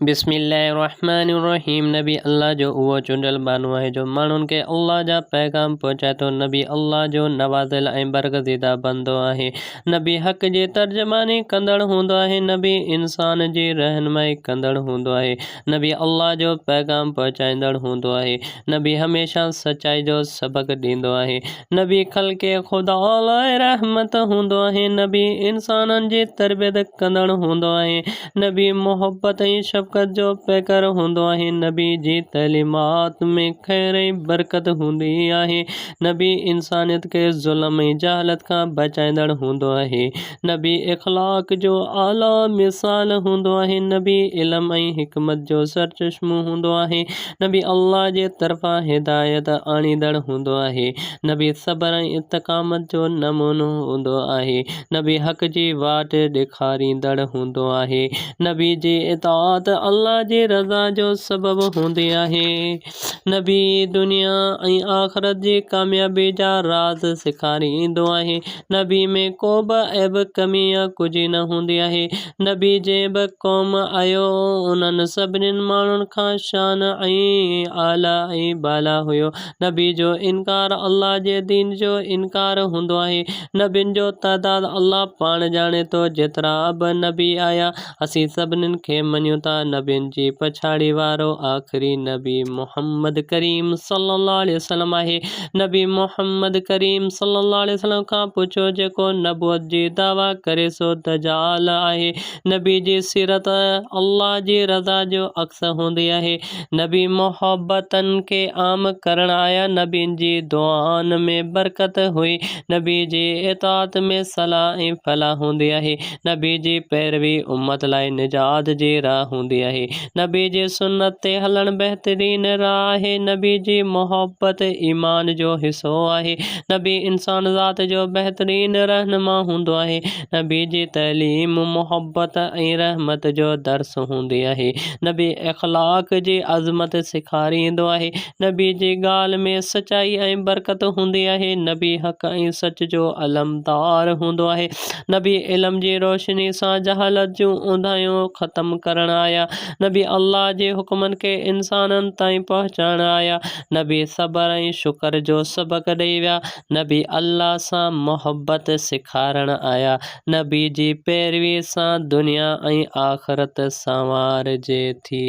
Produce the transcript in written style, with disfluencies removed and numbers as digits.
बिस्मिल्लाहिर्रहमानिर्रहीम। नबी अल्लाह जो उहो चूंडियल बानो आहे जो माण्हुनि खे अल्लाह जा पैगाम पहुचाए थो। नबी अल्लाह जो नवाज़िल ऐं बरगज़ीदा बंदो आहे। नबी हक़ जी तर्जमानी कंदड़ हूंदो आहे। नबी इंसान जी रहनुमाई कंदड़ हूंदो आहे। नबी अल्लाह जो पैगाम पहुचाईंदड़ हूंदो आहे। नबी हमेशह सचाई जो सबक ॾींदो आहे। नबी ख़ल्क़े ख़ुदा लाइ रहमत हूंदो आहे। नबी इंसाननि जी तरबियत कंदड़ हूंदो आहे। नबी मोहब्बत ऐं शफ़क़त जो पैकर हूंदो आहे। नबी जी तइलीमात में ख़ैर ऐं बरकत हूंदी आहे। नबी इंसानियत खे ज़ुल्म ऐं जहालत खां बचाईंदड़ हूंदो आहे। नबी इख़लाक़ जो आला मिसाल हूंदो आहे। नबी इल्म ऐं हिकमत जो सरचश्मो हूंदो आहे। नबी अल्लाह जे तरफ़ां हिदायत आणींदड़ हूंदो आहे। नबी सब्र ऐं इस्तक़ामत जो नमूनो हूंदो आहे। नबी हक़ जी वाट ॾेखारींदड़ हूंदो आहे। नबी जी इताअत अल्लाह जी रज़ा जो सबबु हूंदी आहे। नबी दुनिया ऐं आख़िरत जी कामयाबी जा राज़ सेखारींदो आहे। नबी में को बि ऐब कमी या कुझी न हूंदी आहे। नबी जंहिं बि क़ौम आयो उन्हनि सभिनीनि माण्हुनि खां शान ऐं आला ऐं बाला हुयो। नबी जो इनकार अल्लाह जे दीन जो इनकार हूंदो आहे। नबियुनि जो तइदाद अल्लाह पाण ॼाणे थो। जेतिरा बि नबी आया असीं सभिनीनि खे मञूं था। नबियुनि जी पछाड़ी वारो आख़िरी नबी मुहम्मद करीम सल्लल्लाहु अलैहि वसल्लम आहे। नबी मुहम्मद करीम सल्लल्लाहु अलैहि वसल्लम खां पुछो जेको नबूवत जी दावा करे सो दजाल आहे। नबी जी सीरत अल्लाह जी रज़ा जो अक्स हूंदी आहे। नबी मोहब्बतनि खे आम करण आया। नबियुनि जी दुआनि में बरकत हुई। नबी जी इताअत में सलाह ऐं फलाह हूंदी आहे। नबी जी पैरवी उम्मत लाइ निजात जी राह हूंदी आहे। नबी जी सुन्नत ते हलण बहितरीन राह आहे। नबी जी मोहब्बत ईमान जो हिसो आहे। नबी इंसान ज़ात जो बहितरीन रहनुमा हूंदो आहे। नबी जी तइलीम मोहब्बत ऐं रहमत जो दर्स हूंदी आहे। नबी इख़लाक़ जी अज़मत सेखारींदो आहे। नबी जी ॻाल्हि में सचाई ऐं बरकत हूंदी आहे। नबी हक़ ऐं सच जो अलमदार हूंदो आहे। नबी इल्म जी रोशनी सां जहालत जूं ऊंधायूं ख़तम करण आया। नबी अल्लाह जे हुक्मनि खे इंसाननि ताईं पहुचाइण आया। नबी सब्र ऐं शुक्र जो सबक ॾेई विया। नबी अल्लाह सां मोहब्बत सेखारण आया। नबी जी पैरवी सां दुनिया ऐं आख़िरत संवारजे थी।